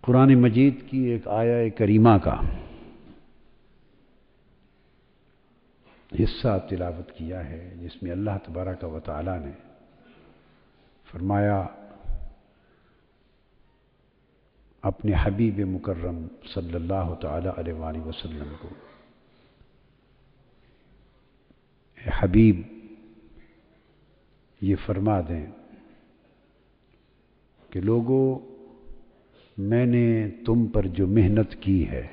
قرآن مجید کی ایک آیہ کریمہ کا حصہ تلاوت کیا ہے جس میں اللہ تبارک و تعالی نے فرمایا اپنے حبیب مکرم صلی اللہ تعالی علیہ وآلہ وسلم کو، اے حبیب یہ فرما دیں کہ لوگوں، میں نے تم پر جو محنت کی ہے،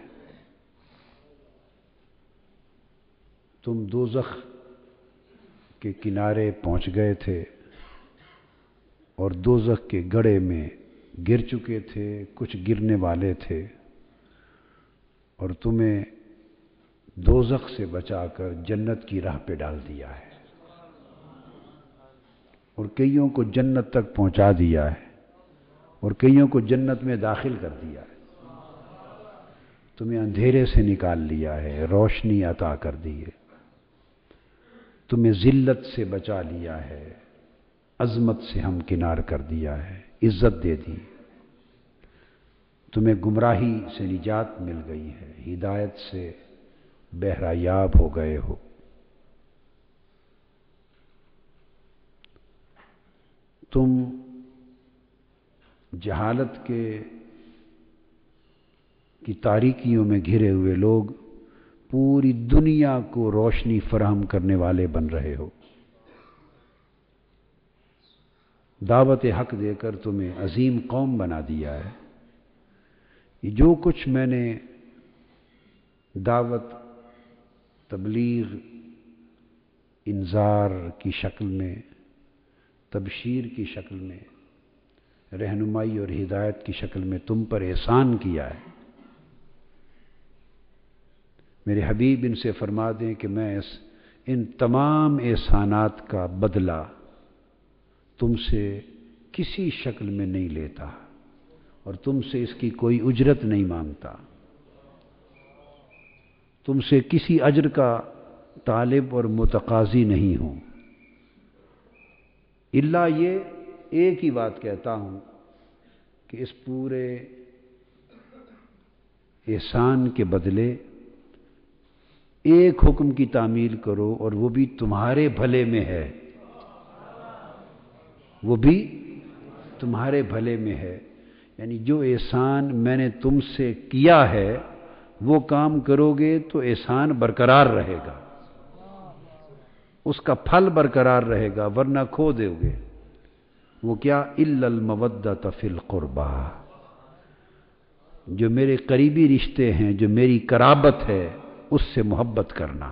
تم دوزخ کے کنارے پہنچ گئے تھے اور دوزخ کے گڑھے میں گر چکے تھے، کچھ گرنے والے تھے، اور تمہیں دوزخ سے بچا کر جنت کی راہ پہ ڈال دیا ہے، اور کئیوں کو جنت تک پہنچا دیا ہے، اور کئیوں کو جنت میں داخل کر دیا ہے، تمہیں اندھیرے سے نکال لیا ہے، روشنی عطا کر دی ہے، تمہیں ذلت سے بچا لیا ہے، عظمت سے ہمکنار کر دیا ہے، عزت دے دی، تمہیں گمراہی سے نجات مل گئی ہے، ہدایت سے بہرہ یاب ہو گئے ہو۔ تم جہالت کی تاریکیوں میں گھرے ہوئے لوگ پوری دنیا کو روشنی فراہم کرنے والے بن رہے ہو، دعوت حق دے کر تمہیں عظیم قوم بنا دیا ہے۔ یہ جو کچھ میں نے دعوت، تبلیغ، انذار کی شکل میں، تبشیر کی شکل میں، رہنمائی اور ہدایت کی شکل میں تم پر احسان کیا ہے، میرے حبیب ان سے فرما دیں کہ میں ان تمام احسانات کا بدلہ تم سے کسی شکل میں نہیں لیتا اور تم سے اس کی کوئی اجرت نہیں مانگتا، تم سے کسی اجر کا طالب اور متقاضی نہیں ہوں، الا یہ ایک ہی بات کہتا ہوں کہ اس پورے احسان کے بدلے ایک حکم کی تعمیل کرو، اور وہ بھی تمہارے بھلے میں ہے، وہ بھی تمہارے بھلے میں ہے، یعنی جو احسان میں نے تم سے کیا ہے وہ کام کرو گے تو احسان برقرار رہے گا، اس کا پھل برقرار رہے گا، ورنہ کھو دو گے۔ وہ کیا؟ الا المودۃ فی القربى، جو میرے قریبی رشتے ہیں، جو میری قرابت ہے، اس سے محبت کرنا،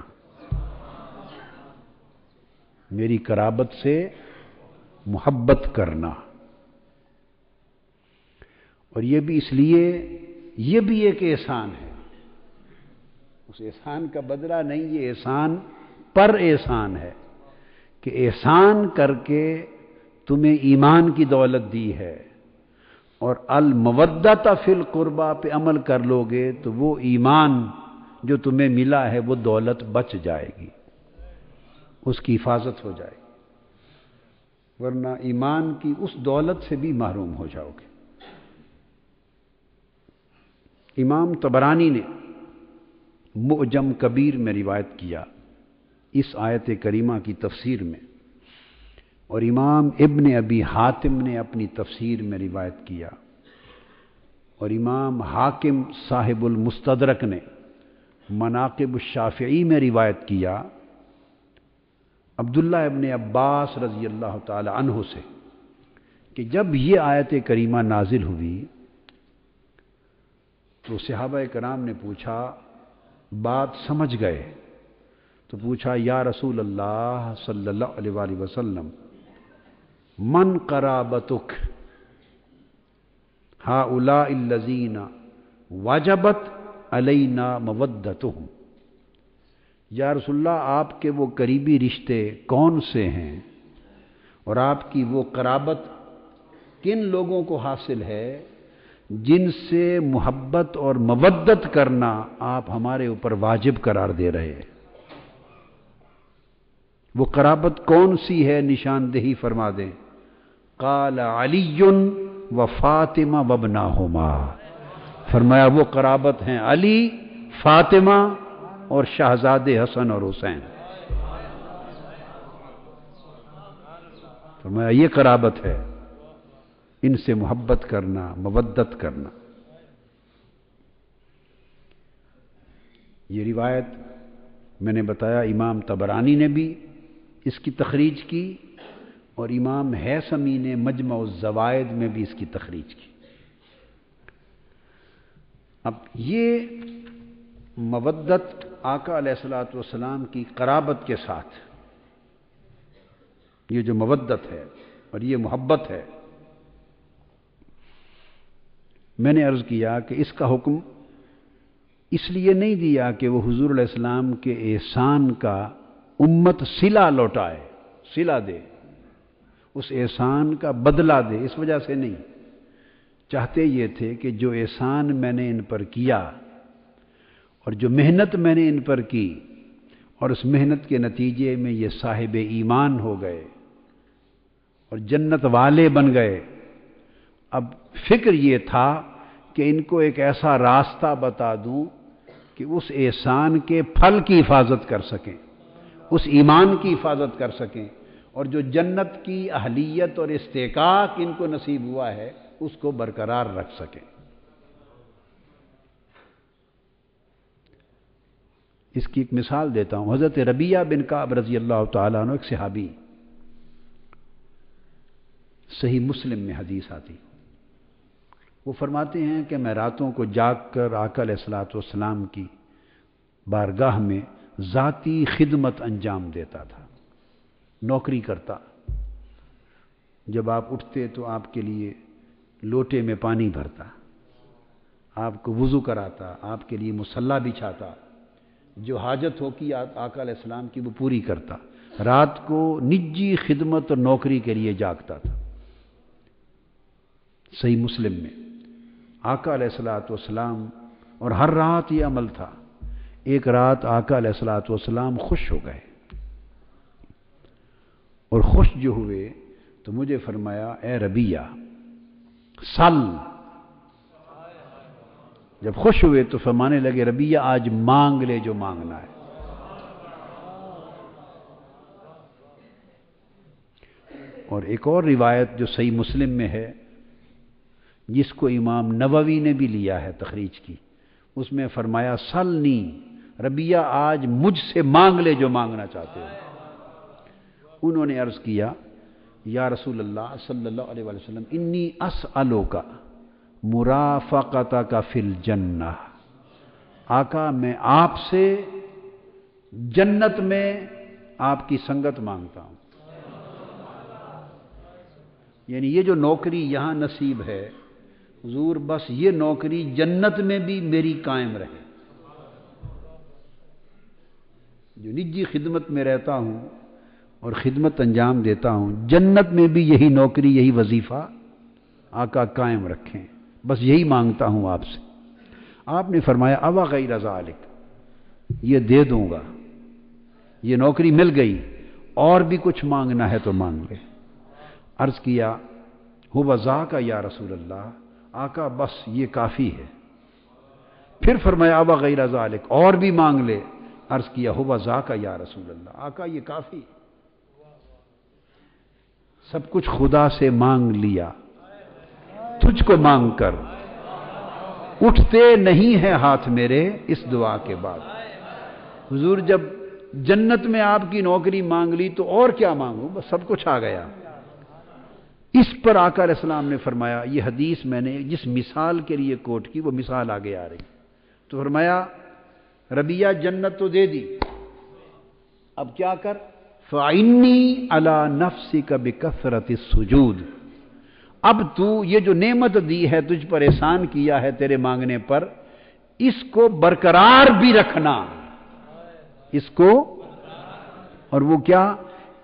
میری قرابت سے محبت کرنا، اور یہ بھی اس لیے، یہ بھی ایک احسان ہے، اس احسان کا بدلہ نہیں، یہ احسان پر احسان ہے کہ احسان کر کے تمہیں ایمان کی دولت دی ہے، اور المودۃ فی القربى پہ عمل کر لو گے تو وہ ایمان جو تمہیں ملا ہے وہ دولت بچ جائے گی، اس کی حفاظت ہو جائے گی، ورنہ ایمان کی اس دولت سے بھی محروم ہو جاؤ گے۔ امام طبرانی نے معجم کبیر میں روایت کیا اس آیت کریمہ کی تفسیر میں، اور امام ابن ابی حاتم نے اپنی تفسیر میں روایت کیا، اور امام حاکم صاحب المستدرک نے مناقب الشافعی میں روایت کیا عبداللہ ابن عباس رضی اللہ تعالی عنہ سے کہ جب یہ آیت کریمہ نازل ہوئی تو صحابہ کرام نے پوچھا، بات سمجھ گئے تو پوچھا، یا رسول اللہ صلی اللہ علیہ وآلہ وسلم، من قرابتک ہؤلاء الذین وجبت علینا مودتہم، یا رسول اللہ آپ کے وہ قریبی رشتے کون سے ہیں، اور آپ کی وہ قرابت کن لوگوں کو حاصل ہے جن سے محبت اور مودت کرنا آپ ہمارے اوپر واجب قرار دے رہے ہیں، وہ قرابت کون سی ہے، نشاندہی فرما دیں۔ قال علی و فاطمہ وابناہما، فرمایا وہ قرابت ہیں علی، فاطمہ اور شہزادے حسن اور حسین. فرمایا یہ قرابت ہے، ان سے محبت کرنا، مودت کرنا. یہ روایت میں نے بتایا امام طبرانی نے بھی اس کی تخریج کی، اور امام ہیثمی نے مجمع الزوائد میں بھی اس کی تخریج کی. اب یہ مودت آقا علیہ الصلوۃ والسلام کی قرابت کے ساتھ، یہ جو مودت ہے اور یہ محبت ہے، میں نے عرض کیا کہ اس کا حکم اس لیے نہیں دیا کہ وہ حضور علیہ السلام کے احسان کا امت صلہ لوٹائے، صلہ دے، اس احسان کا بدلہ دے، اس وجہ سے نہیں. چاہتے یہ تھے کہ جو احسان میں نے ان پر کیا اور جو محنت میں نے ان پر کی، اور اس محنت کے نتیجے میں یہ صاحب ایمان ہو گئے اور جنت والے بن گئے. اب فکر یہ تھا کہ ان کو ایک ایسا راستہ بتا دوں کہ اس احسان کے پھل کی حفاظت کر سکیں، اس ایمان کی حفاظت کر سکیں، اور جو جنت کی اہلیت اور استحقاق ان کو نصیب ہوا ہے اس کو برقرار رکھ سکیں. اس کی ایک مثال دیتا ہوں. حضرت ربیہ بن کعب رضی اللہ تعالیٰ عنہ ایک صحابی، صحیح مسلم میں حدیث آتی، وہ فرماتے ہیں کہ میں راتوں کو جاگ کر آقا علیہ الصلوۃ والسلام کی بارگاہ میں ذاتی خدمت انجام دیتا تھا، نوکری کرتا. جب آپ اٹھتے تو آپ کے لیے لوٹے میں پانی بھرتا، آپ کو وضو کراتا، آپ کے لیے مصلی بچھاتا، جو حاجت ہو کی آقا علیہ السلام کی وہ پوری کرتا. رات کو نجی خدمت اور نوکری کے لیے جاگتا تھا. صحیح مسلم میں آقا علیہ الصلوۃ والسلام، اور ہر رات یہ عمل تھا. ایک رات آقا علیہ الصلوۃ والسلام خوش ہو گئے، اور خوش جو ہوئے تو مجھے فرمایا اے ربیہ سل. جب خوش ہوئے تو فرمانے لگے ربیہ آج مانگ لے جو مانگنا ہے. اور ایک اور روایت جو صحیح مسلم میں ہے، جس کو امام نووی نے بھی لیا ہے تخریج کی، اس میں فرمایا سلنی ربیہ آج مجھ سے مانگ لے جو مانگنا چاہتے ہو. انہوں نے عرض کیا یا رسول اللہ صلی اللہ علیہ وسلم انی اسألوک مرافقتک فی الجنہ. آقا میں آپ سے جنت میں آپ کی سنگت مانگتا ہوں. یعنی یہ جو نوکری یہاں نصیب ہے حضور، بس یہ نوکری جنت میں بھی میری قائم رہے. جو نجی خدمت میں رہتا ہوں اور خدمت انجام دیتا ہوں، جنت میں بھی یہی نوکری، یہی وظیفہ آقا قائم رکھیں. بس یہی مانگتا ہوں آپ سے. آپ نے فرمایا اوا غیر ذالک، یہ دے دوں گا، یہ نوکری مل گئی، اور بھی کچھ مانگنا ہے تو مانگ لے. عرض کیا ہوا ذاک یا رسول اللہ، آقا بس یہ کافی ہے. پھر فرمایا اوا غیر ذالک، اور بھی مانگ لے. عرض کیا ہوا ذاک یا رسول اللہ، آقا یہ کافی. سب کچھ خدا سے مانگ لیا، تجھ کو مانگ کر اٹھتے نہیں ہیں ہاتھ میرے اس دعا کے بعد. حضور جب جنت میں آپ کی نوکری مانگ لی تو اور کیا مانگوں، بس سب کچھ آ گیا. اس پر آقا علیہ السلام نے فرمایا، یہ حدیث میں نے جس مثال کے لیے کوٹ کی وہ مثال آگے آ رہی. تو فرمایا ربیہ جنت تو دے دی، اب کیا کر، فَعِنِّي عَلَى نَفْسِكَ بِكَثْرَةِ السُّجُودِ. اب تو یہ جو نعمت دی ہے، تجھ پر احسان کیا ہے تیرے مانگنے پر، اس کو برقرار بھی رکھنا. اس کو، اور وہ کیا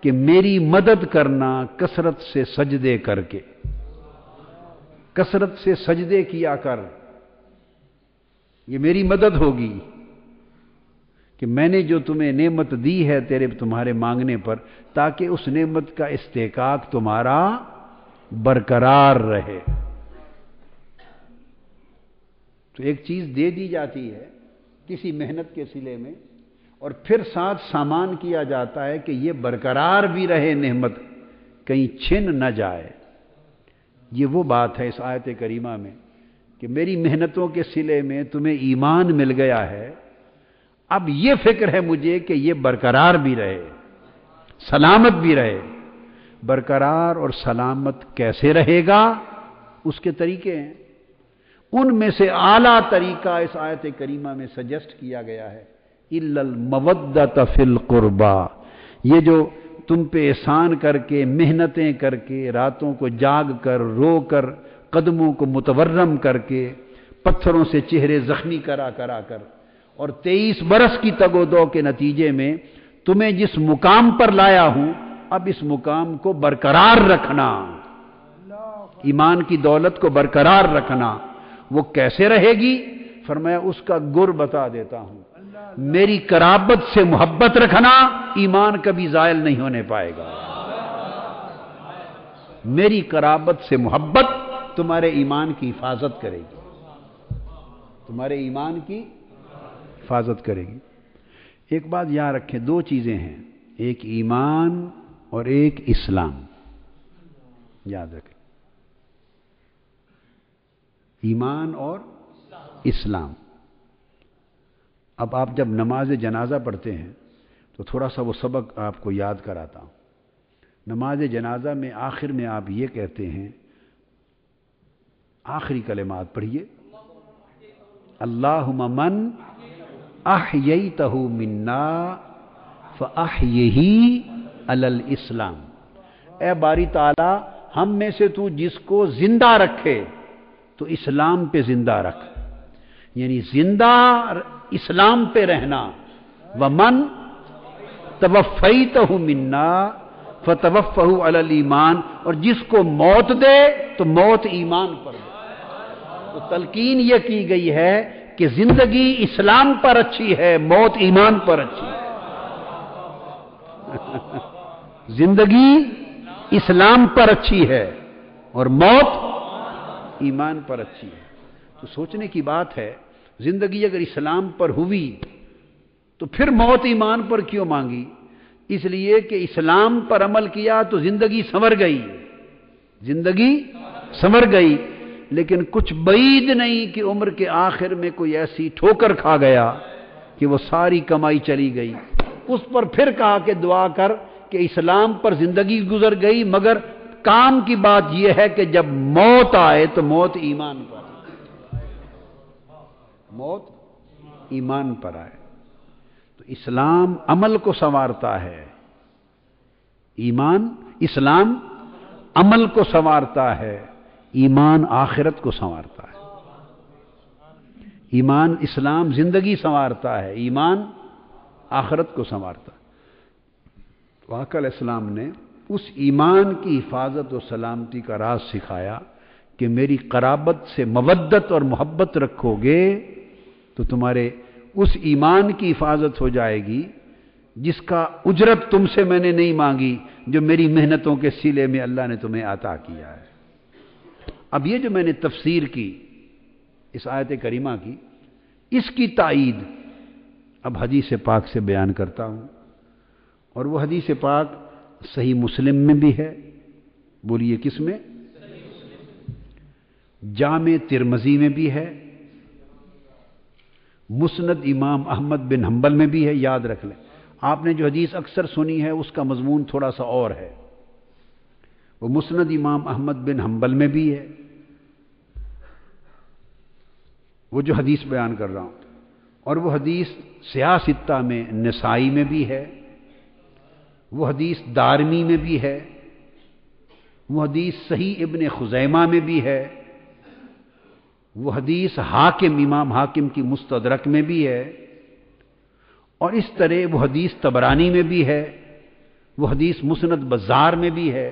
کہ میری مدد کرنا کثرت سے سجدے کر کے. کثرت سے سجدے کیا کر، یہ میری مدد ہوگی کہ میں نے جو تمہیں نعمت دی ہے تمہارے مانگنے پر، تاکہ اس نعمت کا استحقاق تمہارا برقرار رہے. تو ایک چیز دے دی جاتی ہے کسی محنت کے صلے میں، اور پھر ساتھ سامان کیا جاتا ہے کہ یہ برقرار بھی رہے نعمت، کہیں چھن نہ جائے۔ یہ وہ بات ہے اس آیت کریمہ میں کہ میری محنتوں کے صلے میں تمہیں ایمان مل گیا ہے، اب یہ فکر ہے مجھے کہ یہ برقرار بھی رہے، سلامت بھی رہے۔ برقرار اور سلامت کیسے رہے گا؟ اس کے طریقے ہیں، ان میں سے اعلیٰ طریقہ اس آیت کریمہ میں سجیسٹ کیا گیا ہے، اِلَّا الْمَوَدَّةَ فِي الْقُرْبَى۔ یہ جو تم پہ احسان کر کے، محنتیں کر کے، راتوں کو جاگ کر، رو کر، قدموں کو متورم کر کے، پتھروں سے چہرے زخمی کرا کر، اور 23 برس کی تگ و دو کے نتیجے میں تمہیں جس مقام پر لایا ہوں، اب اس مقام کو برقرار رکھنا، ایمان کی دولت کو برقرار رکھنا۔ وہ کیسے رہے گی؟ فرمایا اس کا گر بتا دیتا ہوں، میری قرابت سے محبت رکھنا، ایمان کبھی زائل نہیں ہونے پائے گا۔ میری قرابت سے محبت تمہارے ایمان کی حفاظت کرے گی، تمہارے ایمان کی حفاظت کرے گی۔ ایک بات یاد رکھیں، دو چیزیں ہیں، ایک ایمان اور ایک اسلام، یاد رکھیں، ایمان اور اسلام۔ اب آپ جب نماز جنازہ پڑھتے ہیں تو تھوڑا سا وہ سبق آپ کو یاد کراتا ہوں۔ نماز جنازہ میں آخر میں آپ یہ کہتے ہیں، آخری کلمات پڑھیے، اللہم من احییتہ منا فاحیہ علی الاسلام۔ اے باری تعالی، ہم میں سے تو جس کو زندہ رکھے تو اسلام پہ زندہ رکھ، یعنی زندہ اسلام پہ رہنا۔ ومن توفیتہ منا فتوفہ علی الایمان، اور جس کو موت دے تو موت ایمان پر دے۔ تو تلقین یہ کی گئی ہے کہ زندگی اسلام پر اچھی ہے، موت ایمان پر اچھی ہے۔ زندگی اسلام پر اچھی ہے اور موت ایمان پر اچھی ہے۔ تو سوچنے کی بات ہے، زندگی اگر اسلام پر ہوئی تو پھر موت ایمان پر کیوں مانگی؟ اس لیے کہ اسلام پر عمل کیا تو زندگی سنور گئی، زندگی سنور گئی، لیکن کچھ بعید نہیں کہ عمر کے آخر میں کوئی ایسی ٹھوکر کھا گیا کہ وہ ساری کمائی چلی گئی۔ اس پر پھر کہا کہ دعا کر کہ اسلام پر زندگی گزر گئی، مگر کام کی بات یہ ہے کہ جب موت آئے تو موت ایمان پر، موت ایمان پر آئے۔ تو اسلام عمل کو سنوارتا ہے، اسلام عمل کو سنوارتا ہے، ایمان آخرت کو سنوارتا ہے۔ ایمان اسلام زندگی سنوارتا ہے، ایمان آخرت کو سنوارتا ہے۔ آقا علیہ السلام نے اس ایمان کی حفاظت و سلامتی کا راز سکھایا کہ میری قرابت سے مودت اور محبت رکھو گے تو تمہارے اس ایمان کی حفاظت ہو جائے گی جس کا اجرت تم سے میں نے نہیں مانگی، جو میری محنتوں کے صلے میں اللہ نے تمہیں عطا کیا ہے۔ اب یہ جو میں نے تفسیر کی اس آیت کریمہ کی، اس کی تائید اب حدیث پاک سے بیان کرتا ہوں، اور وہ حدیث پاک صحیح مسلم میں بھی ہے۔ بولیے کس میں؟ جامع ترمذی میں بھی ہے، مسند امام احمد بن حنبل میں بھی ہے۔ یاد رکھ لیں، آپ نے جو حدیث اکثر سنی ہے اس کا مضمون تھوڑا سا اور ہے۔ وہ مسند امام احمد بن حنبل میں بھی ہے، وہ جو حدیث بیان کر رہا ہوں، اور وہ حدیث سیاہ ستہ میں نسائی میں بھی ہے، وہ حدیث دارمی میں بھی ہے، وہ حدیث صحیح ابن خزیمہ میں بھی ہے، وہ حدیث حاکم امام حاکم کی مستدرک میں بھی ہے، اور اس طرح وہ حدیث طبرانی میں بھی ہے، وہ حدیث مسند بزار میں بھی ہے،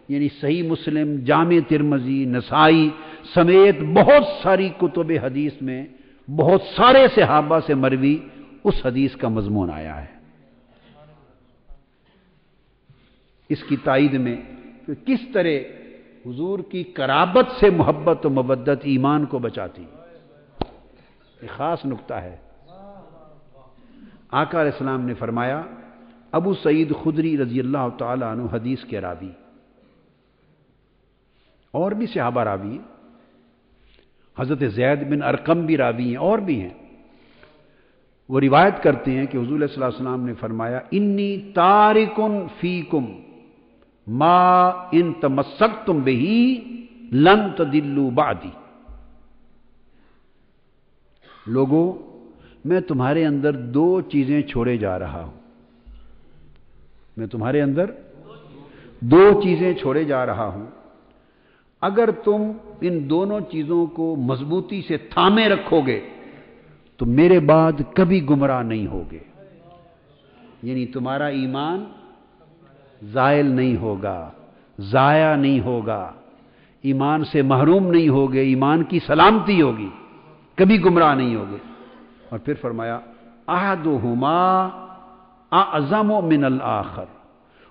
یعنی صحیح مسلم، جامع ترمذی، نسائی سمیت بہت ساری کتب حدیث میں بہت سارے صحابہ سے مروی اس حدیث کا مضمون آیا ہے۔ اس کی تائید میں کہ کس طرح حضور کی قرابت سے محبت و مودت ایمان کو بچاتی، یہ خاص نقطہ ہے۔ آقا علیہ السلام نے فرمایا، ابو سعید خدری رضی اللہ تعالی عنہ حدیث کے راوی، اور بھی صحابہ راوی ہیں، حضرت زید بن ارقم بھی راوی ہیں، اور بھی ہیں، وہ روایت کرتے ہیں کہ حضور صلی اللہ علیہ وسلم نے فرمایا، انی تارکن فیکم ما ان تمسکتم بہ لن تضلوا بعدی۔ لوگوں، میں تمہارے اندر دو چیزیں چھوڑے جا رہا ہوں، میں تمہارے اندر دو چیزیں چھوڑے جا رہا ہوں، اگر تم ان دونوں چیزوں کو مضبوطی سے تھامے رکھو گے تو میرے بعد کبھی گمراہ نہیں ہوگے، یعنی تمہارا ایمان زائل نہیں ہوگا، ضائع نہیں ہوگا، ایمان سے محروم نہیں ہوگے، ایمان کی سلامتی ہوگی، کبھی گمراہ نہیں ہوگے۔ اور پھر فرمایا، احدہما اعظم من الآخر،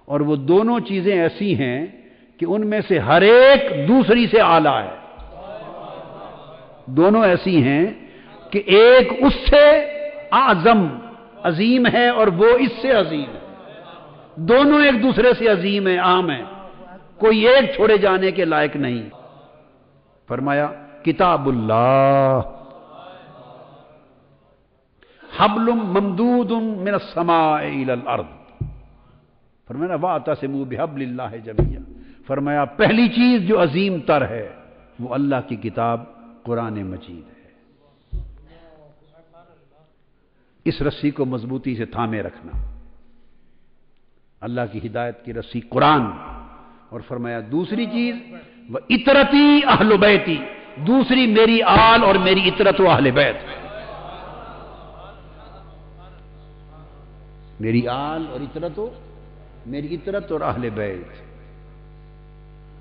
اور وہ دونوں چیزیں ایسی ہیں کہ ان میں سے ہر ایک دوسری سے اعلیٰ ہے، دونوں ایسی ہیں کہ ایک اس سے اعظم عظیم ہے اور وہ اس سے عظیم ہے، دونوں ایک دوسرے سے عظیم ہیں، عام ہیں، کوئی ایک چھوڑے جانے کے لائق نہیں۔ فرمایا، کتاب اللہ حبل ممدود من السماء الى الارض، فرمایا واعتصموا بحبل اللہ جميعا، فرمایا پہلی چیز جو عظیم تر ہے وہ اللہ کی کتاب قرآن مجید ہے، اس رسی کو مضبوطی سے تھامے رکھنا، اللہ کی ہدایت کی رسی قرآن۔ اور فرمایا دوسری چیز، وَإِطْرَتِي اہل بیتی، دوسری میری آل اور میری اطرت و اہل بیت، میری آل اور اطرت و میری اطرت اور اہل بیت،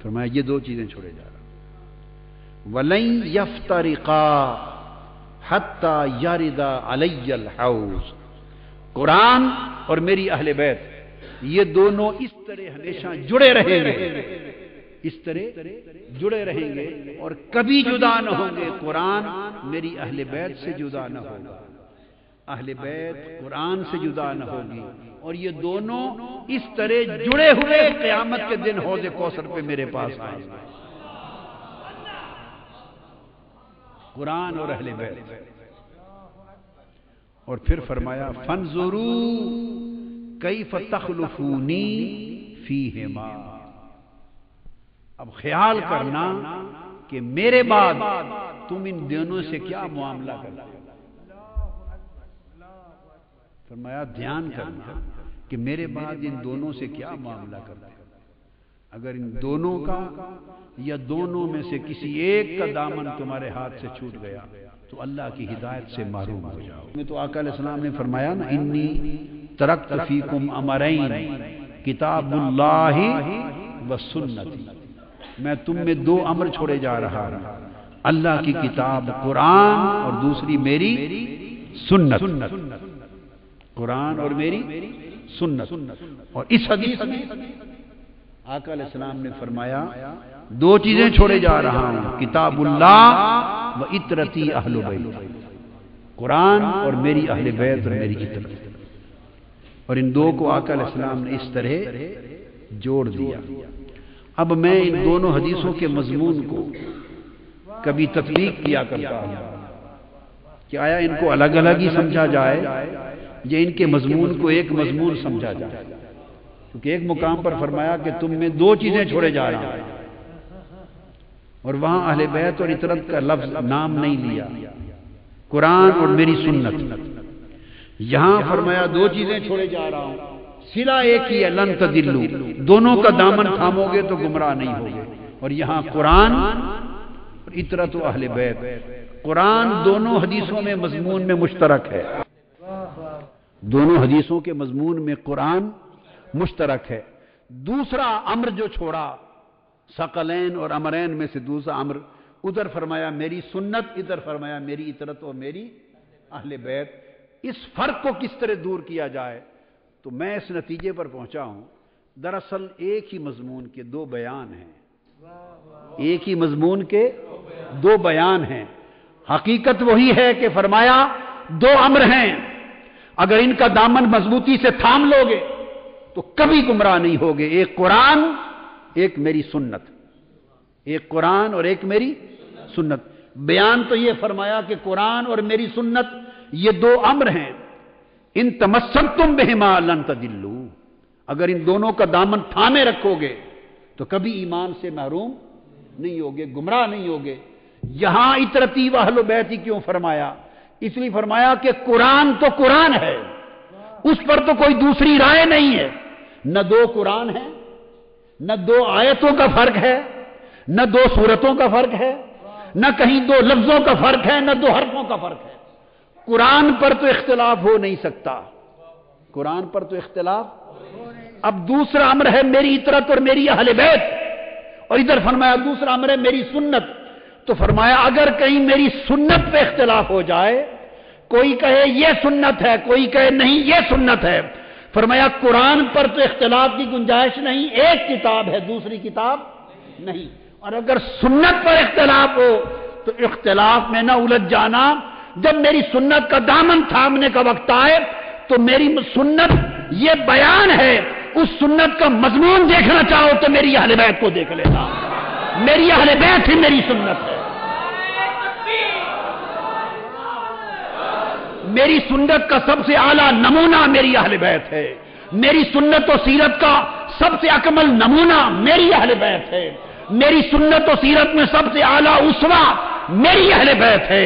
فرمایا یہ دو چیزیں چھوڑے جا رہا۔ وَلَن يَفْتَرِقَا حَتَّى يَرِدَ عَلَيَّ الْحَوْض، قرآن اور میری اہل بیت یہ دونوں اس طرح ہمیشہ جڑے رہیں گے، اس طرح جڑے رہیں گے اور کبھی جدا نہ ہوں گے، قرآن میری اہل بیت سے جدا نہ ہوگا، اہل بیت قرآن سے جدا نہ ہوگی، اور یہ دونوں اس طرح جڑے ہوئے قیامت کے دن حوض کوثر پہ میرے پاس آئیں گے، قرآن اور اہل بیت۔ اور پھر فرمایا، فانظروا کیف تخلفونی فیہما، اب خیال کرنا کہ میرے بعد تم ان دونوں سے کیا معاملہ کرتے ہو، فرمایا دھیان کرنا کہ میرے بعد ان دونوں سے کیا معاملہ کرتے ہو، اگر ان دونوں کا یا دونوں میں سے کسی ایک کا دامن تمہارے ہاتھ سے چھوٹ گیا تو اللہ کی ہدایت سے محروم ہو جاؤ۔ میں تو آقا علیہ السلام نے فرمایا نا، انی ترکت فیکم امرین کتاب اللہ و سنتی، میں تم میں دو امر چھوڑے جا رہا ہوں، اللہ کی کتاب قرآن اور دوسری میری سنت، قرآن اور میری سنت۔ اور اس حدیث میں آقا علیہ السلام نے فرمایا دو چیزیں چھوڑے جا رہا ہوں، کتاب اللہ و اطرتی اہل بیت، قرآن اور میری اہل بیت اور میری اطرت، اور ان دو کو آقا علیہ السلام نے اس طرح جوڑ دیا۔ اب میں ان دونوں حدیثوں کے مضمون کو کبھی تطبیق کیا کرتا ہوں کہ آیا ان کو الگ الگ ہی سمجھا جائے یا ان کے مضمون کو ایک مضمون سمجھا جائے، کیونکہ ایک مقام پر فرمایا کہ تم میں دو چیزیں چھوڑے جا رہے ہیں، اور وہاں اہل بیت اور اطرت کا لفظ نام نہیں لیا، قرآن اور میری سنت۔ یہاں فرمایا دو چیزیں چھوڑے جا رہا ہوں، صلہ ایک ہی ہے، لن تضلوا، دونوں کا دامن تھامو گے تو گمراہ نہیں ہوگے، اور یہاں قرآن اور اطرت و اہل بیت، قرآن دونوں حدیثوں میں مضمون میں مشترک ہے، دونوں حدیثوں کے مضمون میں قرآن مشترک ہے۔ دوسرا امر جو چھوڑا، ثقلین اور امرین میں سے دوسرا امر، ادھر فرمایا میری سنت، ادھر فرمایا میری اطرت اور میری اہل بیت، اس فرق کو کس طرح دور کیا جائے تو میں اس نتیجے پر پہنچا ہوں، دراصل ایک ہی مضمون کے دو بیان ہیں، ایک ہی مضمون کے دو بیان ہیں، حقیقت وہی ہے کہ فرمایا دو امر ہیں، اگر ان کا دامن مضبوطی سے تھام لوگے تو کبھی گمراہ نہیں ہوگے، ایک قرآن ایک میری سنت، ایک قرآن اور ایک میری سنت۔ بیان تو یہ فرمایا کہ قرآن اور میری سنت یہ دو امر ہیں، ان تمسکتم بہما لن تضلوا، اگر ان دونوں کا دامن تھامے رکھو گے تو کبھی ایمان سے محروم نہیں ہوگے، گمراہ نہیں ہوگے۔ یہاں اطرتی و اہل بیت کیوں فرمایا؟ اس لیے فرمایا کہ قرآن تو قرآن ہے، اس پر تو کوئی دوسری رائے نہیں ہے، نہ دو قرآن ہے، نہ دو آیتوں کا فرق ہے، نہ دو سورتوں کا فرق ہے، نہ کہیں دو لفظوں کا فرق ہے، نہ دو حرفوں کا فرق ہے۔ قرآن پر تو اختلاف ہو نہیں سکتا، قرآن پر تو اختلاف۔ اب دوسرا امر ہے میری اطرت اور میری اہل بیت، اور ادھر فرمایا دوسرا امر ہے میری سنت، تو فرمایا اگر کہیں میری سنت پہ اختلاف ہو جائے، کوئی کہے یہ سنت ہے، کوئی کہے نہیں یہ سنت ہے، فرمایا قرآن پر تو اختلاف کی گنجائش نہیں، ایک کتاب ہے دوسری کتاب نہیں، اور اگر سنت پر اختلاف ہو تو اختلاف میں نہ الجھ جانا، جب میری سنت کا دامن تھامنے کا وقت آئے تو میری سنت یہ بیان ہے، اس سنت کا مضمون دیکھنا چاہو تو میری اہل بیت کو دیکھ لینا، میری اہل بیت ہی میری سنت ہے، میری سنت کا سب سے اعلیٰ نمونہ میری اہل بیت ہے، میری سنت و سیرت کا سب سے اکمل نمونہ میری اہل بیت ہے، میری سنت و سیرت میں سب سے اعلیٰ اسوہ میری اہل بیت ہے،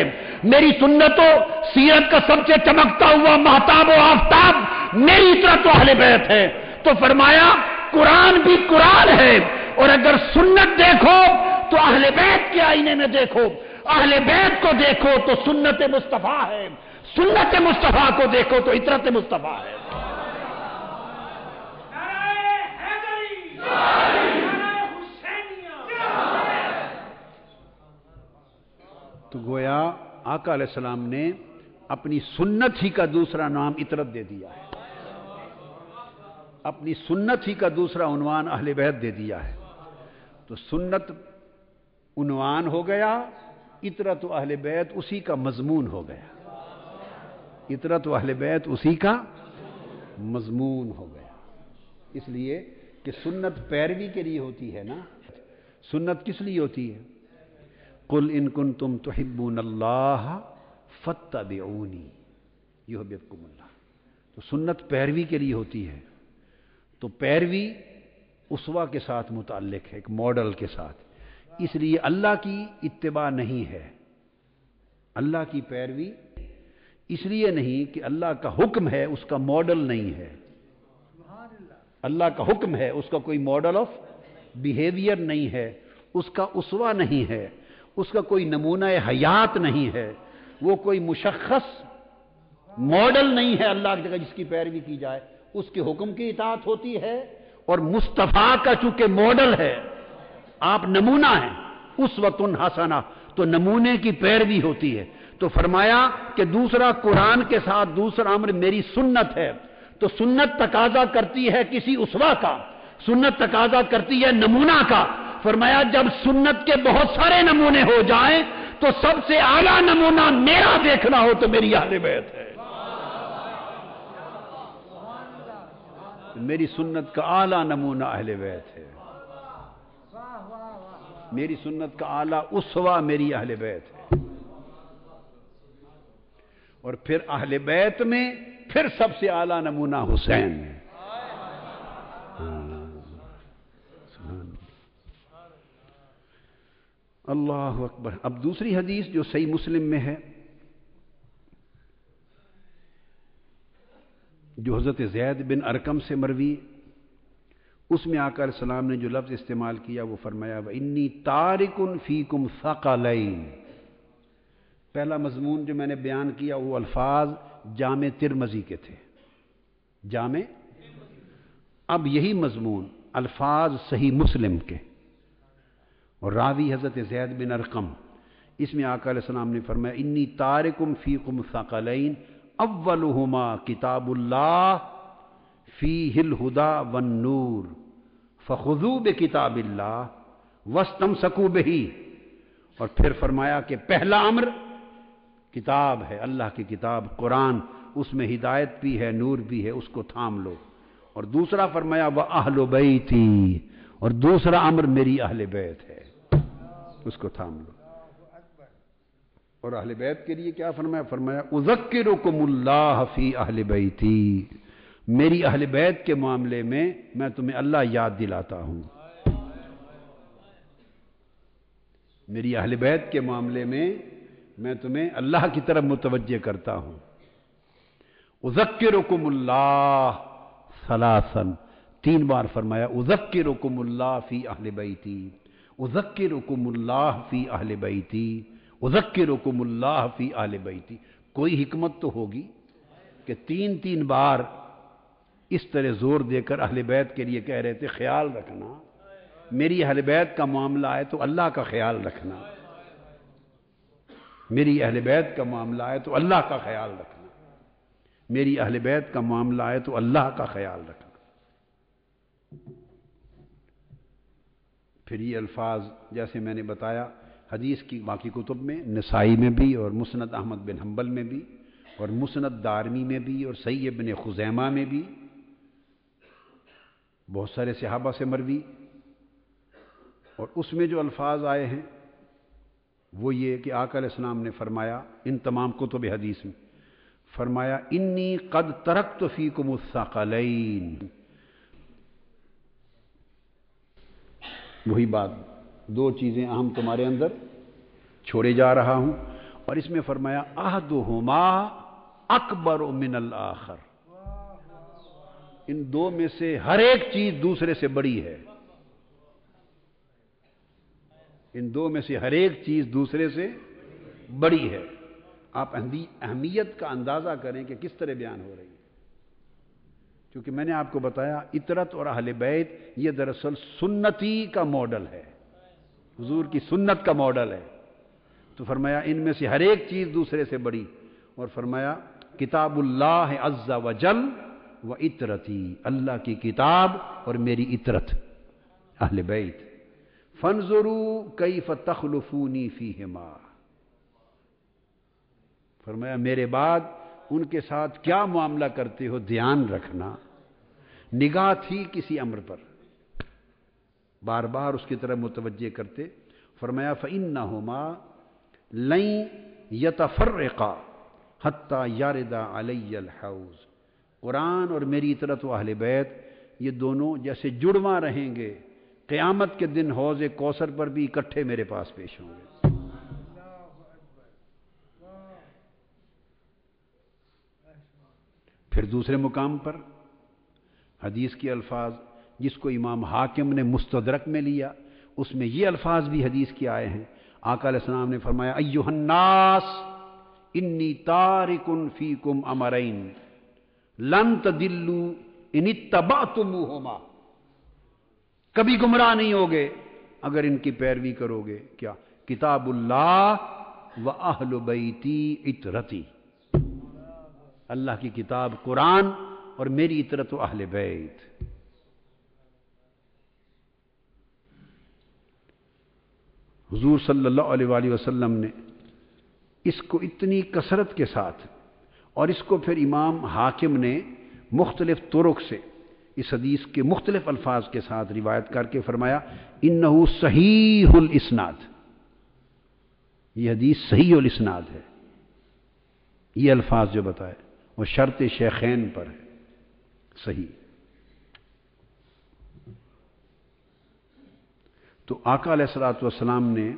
میری سنت و سیرت کا سب سے چمکتا ہوا مہتاب و آفتاب میری اطرت و اہل بیت ہے۔ تو فرمایا قرآن بھی قرآن ہے، اور اگر سنت دیکھو تو اہل بیت کے آئینے میں دیکھو، اہل بیت کو دیکھو تو سنت مصطفیٰ ہے، سنت مصطفیٰ کو دیکھو تو اطرت مصطفیٰ ہے۔ تو گویا آقا علیہ السلام نے اپنی سنت ہی کا دوسرا نام اطرت دے دیا ہے، اپنی سنت ہی کا دوسرا عنوان اہل بیت دے دیا ہے۔ تو سنت عنوان ہو گیا، اطرت و اہل بیت اسی کا مضمون ہو گیا، اطرت و اہل بیت اسی کا مضمون ہو گیا، اس لیے کہ سنت پیروی کے لیے ہوتی ہے نا، سنت کس لیے ہوتی ہے؟ قل ان کنتم تحبون اللہ فاتبعونی یحببکم اللہ، تو سنت پیروی کے لیے ہوتی ہے، تو پیروی اسوہ کے ساتھ متعلق ہے، ایک ماڈل کے ساتھ، اس لیے اللہ کی اتباع نہیں ہے، اللہ کی پیروی اس لیے نہیں کہ اللہ کا حکم ہے، اس کا ماڈل نہیں ہے، اللہ کا حکم ہے، اس کا کوئی ماڈل آف بیہیویئر نہیں ہے، اس کا اسوہ نہیں ہے، اس کا کوئی نمونہ حیات نہیں ہے، وہ کوئی مشخص ماڈل نہیں ہے اللہ کی جگہ جس کی پیروی کی جائے، اس کے حکم کی اطاعت ہوتی ہے، اور مصطفیٰ کا چونکہ ماڈل ہے، آپ نمونہ ہیں، اسوۃ حسنہ، تو نمونے کی پیروی ہوتی ہے۔ تو فرمایا کہ دوسرا قرآن کے ساتھ دوسرا امر میری سنت ہے، تو سنت تقاضا کرتی ہے کسی اسوہ کا، سنت تقاضا کرتی ہے نمونہ کا۔ فرمایا جب سنت کے بہت سارے نمونے ہو جائیں تو سب سے اعلیٰ نمونہ میرا دیکھنا ہو تو میری اہل بیت ہے، میری سنت کا اعلیٰ نمونہ اہل بیت ہے، میری سنت کا اعلیٰ اسوہ میری اہل بیت ہے، اور پھر اہل بیت میں پھر سب سے اعلیٰ نمونہ حسین ہے۔ اللہ اکبر۔ اب دوسری حدیث جو صحیح مسلم میں ہے، جو حضرت زید بن ارقم سے مروی، اس میں آقا علیہ السلام نے جو لفظ استعمال کیا وہ فرمایا وَإِنِّي تَارِكٌ فِيكُمْ ثَقَلَيْنِ۔ پہلا مضمون جو میں نے بیان کیا وہ الفاظ جامع ترمذی کے تھے، جامع، اب یہی مضمون الفاظ صحیح مسلم کے، اور راوی حضرت زید بن ارقم، اس میں آقا علیہ السلام نے فرمایا انی تارکم فیکم ثقلین اولہما کتاب اللہ فیہ الہدی والنور فخذوا بکتاب اللہ واستمسکوا بہ، اور پھر فرمایا کہ پہلا امر کتاب ہے، اللہ کی کتاب قرآن، اس میں ہدایت بھی ہے، نور بھی ہے، اس کو تھام لو۔ اور دوسرا فرمایا وَأَهْلُ بَيْتِي، اور دوسرا امر میری اہل بیت ہے، اس کو تھام لو۔ اور اہل بیت کے لیے کیا فرمایا؟ فرمایا اذکرکم اللہ فی اہل بیتی، میری اہل بیت کے معاملے میں تمہیں اللہ یاد دلاتا ہوں، میری اہل بیت کے معاملے میں تمہیں اللہ کی طرف متوجہ کرتا ہوں۔ اذکرکم اللہ ثلاثا، 3 بار فرمایا اذکرکم اللہ فی اہل بیتی، اذکرکم اللہ فی اہل بیتی، اذکرکم اللہ فی اہل بیتی۔ کوئی حکمت تو ہوگی کہ 3 بار اس طرح زور دے کر اہل بیت کے لیے کہہ رہے تھے خیال رکھنا، میری اہل بیت کا معاملہ ہے تو اللہ کا خیال رکھنا، میری اہل بیت کا معاملہ ہے تو اللہ کا خیال رکھنا، میری اہل بیت کا معاملہ ہے تو اللہ کا خیال رکھنا۔ پھر یہ الفاظ جیسے میں نے بتایا حدیث کی باقی کتب میں، نسائی میں بھی اور مسند احمد بن حنبل میں بھی اور مسند دارمی میں بھی اور صحیح ابن خزیمہ میں بھی، بہت سارے صحابہ سے مروی، اور اس میں جو الفاظ آئے ہیں وہ یہ کہ آقا علیہ السلام نے فرمایا ان تمام کتب حدیث میں، فرمایا انی قد ترکت فیکم الثقلین، وہی بات، 2 چیزیں اہم تمہارے اندر چھوڑے جا رہا ہوں، اور اس میں فرمایا احدہما اکبر من الآخر، ان 2 میں سے ہر ایک چیز دوسرے سے بڑی ہے، ان 2 میں سے ہر ایک چیز دوسرے سے بڑی ہے۔ آپ اہمیت کا اندازہ کریں کہ کس طرح بیان ہو رہی ہے، کیونکہ میں نے آپ کو بتایا اطرت اور اہل بیت یہ دراصل سنتی کا ماڈل ہے، حضور کی سنت کا ماڈل ہے، تو فرمایا ان میں سے ہر ایک چیز دوسرے سے بڑی، اور فرمایا کتاب اللہ عز وجل و اطرتی، اللہ کی کتاب اور میری اطرت اہل بیت، فانظروا کیف تخلفونی فیہما، فرمایا میرے بعد ان کے ساتھ کیا معاملہ کرتے ہو، دھیان رکھنا۔ نگاہ تھی کسی امر پر، بار بار اس کی طرف متوجہ کرتے، فرمایا فإنہما لن یتفرقا حتی یرد علی الحوض، قرآن اور میری اطرت و اہل بیت یہ دونوں جیسے جڑواں رہیں گے، قیامت کے دن حوض کوثر پر بھی اکٹھے میرے پاس پیش ہوں گے۔ پھر دوسرے مقام پر حدیث کے الفاظ جس کو امام حاکم نے مستدرک میں لیا، اس میں یہ الفاظ بھی حدیث کے آئے ہیں، آقا علیہ السلام نے فرمایا ایھا الناس انی تارک فیکم امرین لن تضلوا ان اتبعتموہما، کبھی گمراہ نہیں ہوگے اگر ان کی پیروی کرو گے، کیا؟ کتاب اللہ و اہل بیتی اطرتی، اللہ کی کتاب قرآن اور میری اطرت و اہل بیت۔ حضور صلی اللہ علیہ وآلہ وسلم نے اس کو اتنی کثرت کے ساتھ، اور اس کو پھر امام حاکم نے مختلف طرق سے اس حدیث کے مختلف الفاظ کے ساتھ روایت کر کے فرمایا انہو صحیح الاسناد، یہ حدیث صحیح الاسناد ہے، یہ الفاظ جو بتائے وہ شرط شیخین پر ہے، صحیح۔ تو آقا علیہ الصلوۃ والسلام نے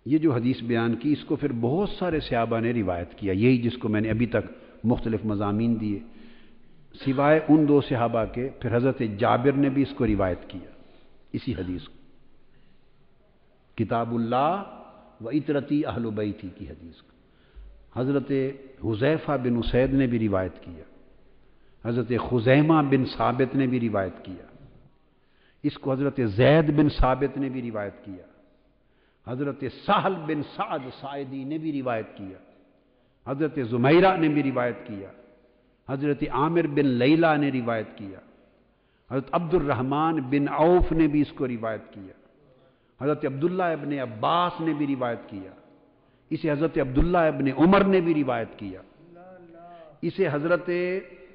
یہ جو حدیث بیان کی، اس کو پھر بہت سارے صحابہ نے روایت کیا، یہی جس کو میں نے ابھی تک مختلف مضامین دیے، سوائے ان 2 صحابہ کے پھر حضرت جابر نے بھی اس کو روایت کیا، اسی حدیث کو، کتاب اللہ و اطرتی اہل بیتی کی حدیث کو۔ حضرت حذیفہ بن اسید نے بھی روایت کیا، حضرت خزیمہ بن ثابت نے بھی روایت کیا، اس کو حضرت زید بن ثابت نے بھی روایت کیا، حضرت سہل بن سعد ساعدی نے بھی روایت کیا، حضرت زمیرہ نے بھی روایت کیا، حضرت عامر بن لیلہ نے روایت کیا، حضرت عبد الرحمن بن عوف نے بھی اس کو روایت کیا، حضرت عبداللہ ابن عباس نے بھی روایت کیا، اسے حضرت عبداللہ ابن عمر نے بھی روایت کیا، اسے حضرت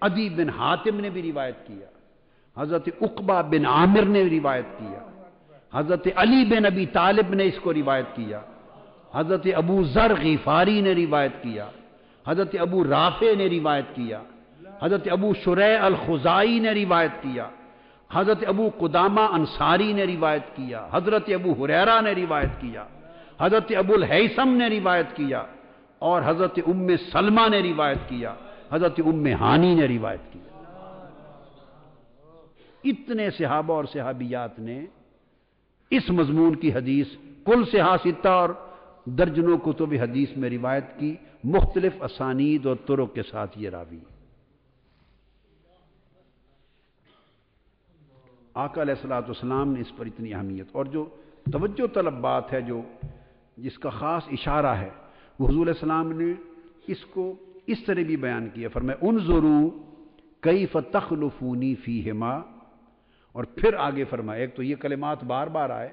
عدی بن حاتم نے بھی روایت کیا، حضرت عقبہ بن عامر نے روایت کیا، حضرت علی بن ابی طالب نے اس کو روایت کیا، حضرت ابو ذر غفاری نے روایت کیا، حضرت ابو رافع نے روایت کیا، حضرت ابو شریح الخزائی نے روایت کیا، حضرت ابو قدامہ انصاری نے روایت کیا، حضرت ابو ہریرہ نے روایت کیا، حضرت ابو الہیثم نے روایت کیا، اور حضرت ام سلمہ نے روایت کیا، حضرت ام ہانی نے روایت کیا۔ اتنے صحابہ اور صحابیات نے اس مضمون کی حدیث کل صحاح ستہ اور درجنوں کتب حدیث میں روایت کی، مختلف اسانید اور طرق کے ساتھ یہ راوی۔ آقا علیہ الصلوۃ والسلام نے اس پر اتنی اہمیت اور جو توجہ طلب بات ہے، جو جس کا خاص اشارہ ہے، وہ حضور علیہ السلام نے اس کو اس طرح بھی بیان کیا، فرمایا انظروا کیف تخلفونی فیہما، اور پھر آگے فرمایا، ایک تو یہ کلمات بار بار آئے،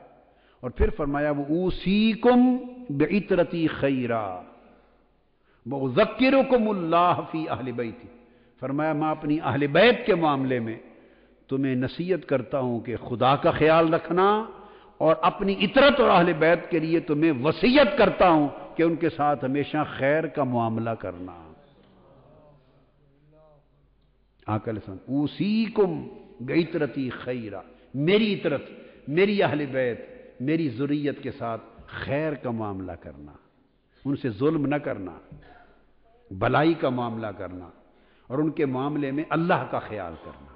اور پھر فرمایا وہ اوصیکم بعطرتی خیرا واذکرکم اللہ فی اہل بیتی، فرمایا میں اپنی اہل بیت کے معاملے میں تمہیں نصیحت کرتا ہوں کہ خدا کا خیال رکھنا، اور اپنی عطرت اور اہل بیت کے لیے تمہیں وصیت کرتا ہوں کہ ان کے ساتھ ہمیشہ خیر کا معاملہ کرنا۔ آقا علیہ السلام اوصیکم بعطرتی خیرا، میری عطرت، میری اہل بیت، میری ذریت کے ساتھ خیر کا معاملہ کرنا، ان سے ظلم نہ کرنا، بھلائی کا معاملہ کرنا، اور ان کے معاملے میں اللہ کا خیال کرنا۔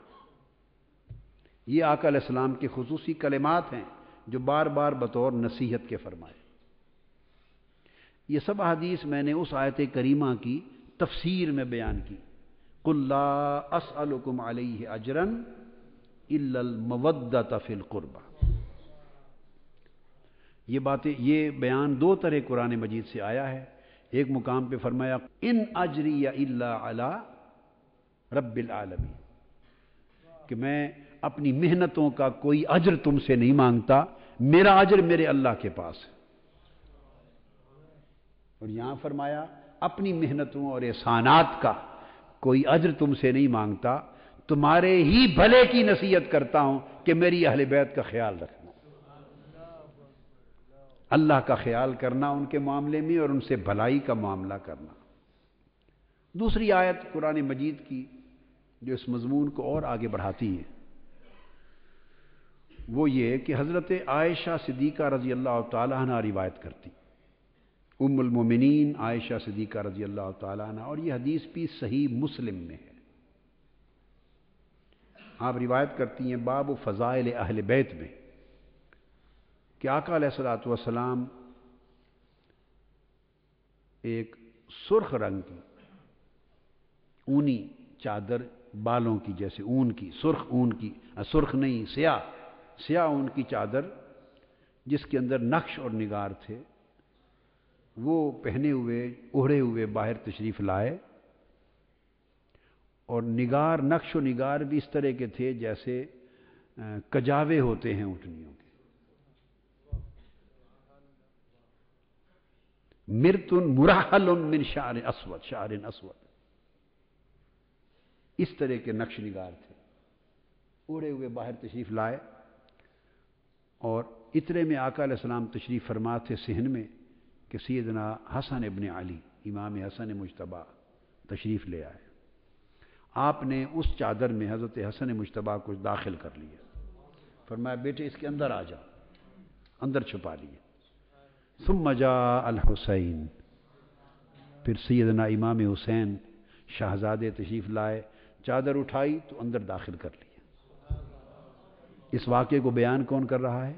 یہ آقا علیہ السلام کے خصوصی کلمات ہیں جو بار بار بطور نصیحت کے فرمائے۔ یہ سب احادیث میں نے اس آیت کریمہ کی تفسیر میں بیان کی، قل لا اسألکم علیہ اجرا الا المودۃ فی القربى۔ یہ باتیں، یہ بیان دو طرح قرآن مجید سے آیا ہے۔ ایک مقام پہ فرمایا ان اجری الا علی رب العالمین، کہ میں اپنی محنتوں کا کوئی اجر تم سے نہیں مانگتا، میرا اجر میرے اللہ کے پاس ہے۔ اور یہاں فرمایا اپنی محنتوں اور احسانات کا کوئی اجر تم سے نہیں مانگتا، تمہارے ہی بھلے کی نصیحت کرتا ہوں کہ میری اہل بیت کا خیال رکھنا، اللہ کا خیال کرنا ان کے معاملے میں، اور ان سے بھلائی کا معاملہ کرنا۔ دوسری آیت قرآن مجید کی جو اس مضمون کو اور آگے بڑھاتی ہے وہ یہ کہ حضرت عائشہ صدیقہ رضی اللہ تعالیٰ عنہ روایت کرتی، ام المومنین عائشہ صدیقہ رضی اللہ تعالیٰ عنہ، اور یہ حدیث بھی صحیح مسلم میں ہے۔ آپ روایت کرتی ہیں باب فضائل اہل بیت میں کہ آقا علیہ الصلوۃ والسلام ایک سرخ رنگ کی اونی چادر، بالوں کی جیسے اون کی، سرخ اون کی، سرخ نہیں سیاہ اون کی چادر جس کے اندر نقش اور نگار تھے، وہ پہنے ہوئے اوڑھے ہوئے باہر تشریف لائے، اور نگار، نقش و نگار بھی اس طرح کے تھے جیسے کجاوے ہوتے ہیں اونٹنیوں کے۔ مرتن مرحل من شعر اسود، اس طرح کے نقش نگار تھے، اوڑھے ہوئے باہر تشریف لائے، اور اتنے میں آقا علیہ السلام تشریف فرما تھے صحن میں کہ سیدنا حسن ابن علی امام حسن مجتبیٰ تشریف لے آئے۔ آپ نے اس چادر میں حضرت حسن مجتبیٰ کو داخل کر لیا، فرمایا بیٹے اس کے اندر آ جا، اندر چھپا لیے۔ ثم جاء الحسین، پھر سیدنا امام حسین شہزادے تشریف لائے، چادر اٹھائی تو اندر داخل کر لیا۔ اس واقعے کو بیان کون کر رہا ہے؟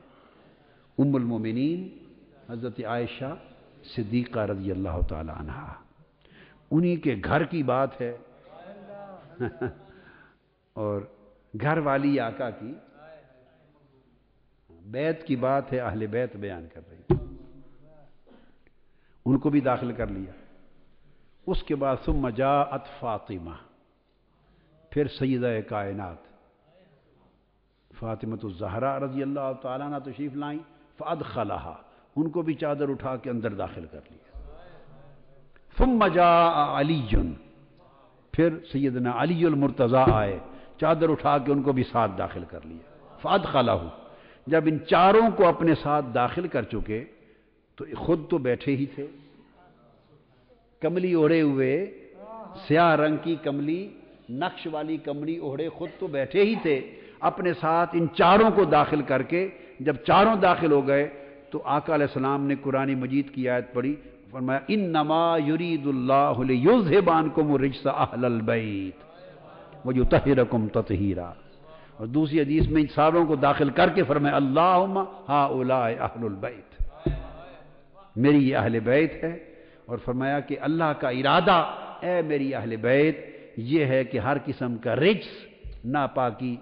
ام المومنین حضرت عائشہ صدیقہ رضی اللہ تعالی عنہا، انہی کے گھر کی بات ہے اور گھر والی آقا کی بیت کی بات ہے، اہل بیت بیان کر رہی، ان کو بھی داخل کر لیا۔ اس کے بعد ثم جاءت فاطمہ، پھر سیدہ کائنات فاطمۃ الزہرا رضی اللہ تعالیٰ عنہ تشریف لائیں، فادخلہا، ان کو بھی چادر اٹھا کے اندر داخل کر لیا۔ ثم جاء علی، پھر سیدنا علی المرتضیٰ آئے، چادر اٹھا کے ان کو بھی ساتھ داخل کر لیا۔ فادخلہ، جب ان چاروں کو اپنے ساتھ داخل کر چکے تو خود تو بیٹھے ہی تھے، کملی اوڑھے ہوئے، سیاہ رنگ کی کملی، نقش والی کملی اوڑھے خود تو بیٹھے ہی تھے، اپنے ساتھ ان چاروں کو داخل کر کے جب چاروں داخل ہو گئے تو آقا علیہ السلام نے قرآن مجید کی آیت پڑھی، فرمایا انما یرید اللہ لیذھب عنکم الرجس اہل البیت ویطہرکم تطہیرا، اور دوسری حدیث میں ان ساروں کو داخل کر کے فرمایا اللہم ہؤلاء اہل البیت، میری یہ اہل بیت ہے، اور فرمایا کہ اللہ کا ارادہ اے میری اہل بیت یہ ہے کہ ہر قسم کا رجس، ناپاکی،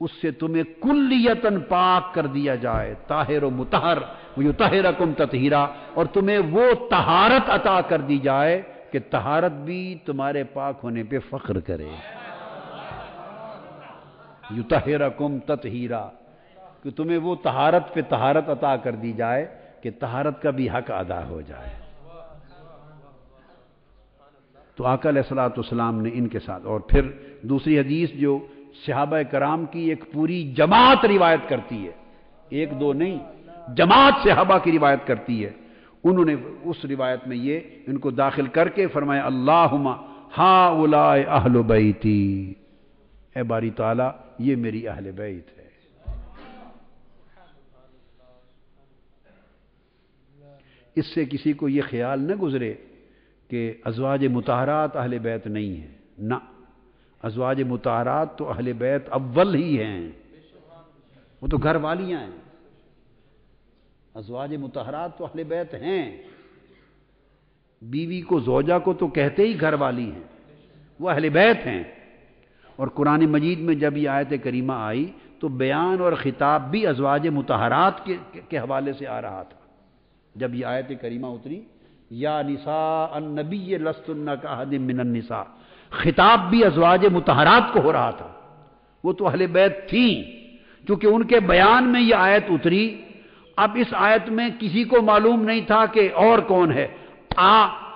اس سے تمہیں کلیتاً پاک کر دیا جائے، طاہر و مطہر ویطہرکم تطہیرا، اور تمہیں وہ طہارت عطا کر دی جائے کہ طہارت بھی تمہارے پاک ہونے پہ فخر کرے، یطہرکم تطہیرا، کہ تمہیں وہ طہارت پہ طہارت عطا کر دی جائے کہ طہارت کا بھی حق ادا ہو جائے۔ تو آقا علیہ الصلوۃ والسلام نے ان کے ساتھ، اور پھر دوسری حدیث جو صحابہ کرام کی ایک پوری جماعت روایت کرتی ہے، ایک دو نہیں، جماعت صحابہ کی روایت کرتی ہے، انہوں نے اس روایت میں یہ ان کو داخل کر کے فرمایا اللہم ہؤلاء اہل بیتی، اے باری تعالیٰ یہ میری اہل بیت ہے۔ اس سے کسی کو یہ خیال نہ گزرے کہ ازواج مطہرات اہل بیت نہیں ہیں، نہ، ازواج مطہرات تو اہل بیت اول ہی ہیں، وہ تو گھر والیاں ہیں، ازواج مطہرات تو اہل بیت ہیں، بیوی کو، زوجہ کو تو کہتے ہی گھر والی ہیں، وہ اہل بیت ہیں۔ اور قرآن مجید میں جب یہ آیت کریمہ آئی تو بیان اور خطاب بھی ازواج مطہرات کے حوالے سے آ رہا تھا۔ جب یہ آیت کریمہ اتری یا نساء النبی لستن کاحد من النساء، خطاب بھی ازواج مطہرات کو ہو رہا تھا، وہ تو اہل بیت تھیں، کیونکہ ان کے بیان میں یہ آیت اتری۔ اب اس آیت میں کسی کو معلوم نہیں تھا کہ اور کون ہے،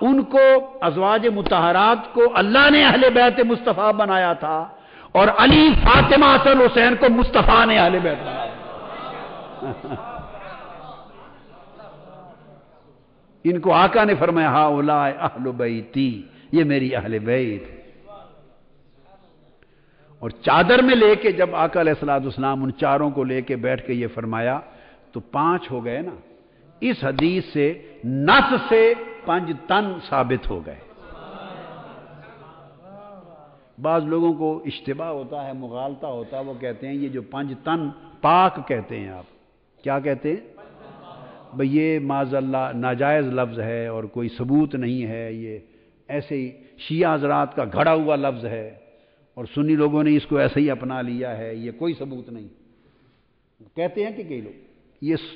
ان کو ازواج مطہرات کو اللہ نے اہل بیت مصطفیٰ بنایا تھا، اور علی، فاطمہ، حسن، حسین کو مصطفیٰ نے اہل بیت بنایا۔ ان کو آقا نے فرمایا ہؤلاء اہل بیتی، یہ میری اہل بیت۔ اور چادر میں لے کے جب آقا علیہ الصلوۃ والسلام ان چاروں کو لے کے بیٹھ کے یہ فرمایا تو 5 ہو گئے نا، اس حدیث سے نص سے 5 تن ثابت ہو گئے۔ بعض لوگوں کو اشتباہ ہوتا ہے، مغالطہ ہوتا ہے، وہ کہتے ہیں یہ جو 5 تن پاک کہتے ہیں، آپ کیا کہتے ہیں بھئی یہ معاذ اللہ ناجائز لفظ ہے اور کوئی ثبوت نہیں ہے، یہ ایسے ہی شیعہ حضرات کا گھڑا ہوا لفظ ہے اور سنی لوگوں نے اس کو ایسے ہی اپنا لیا ہے، یہ کوئی ثبوت نہیں کہتے ہیں کہ کئی لوگ۔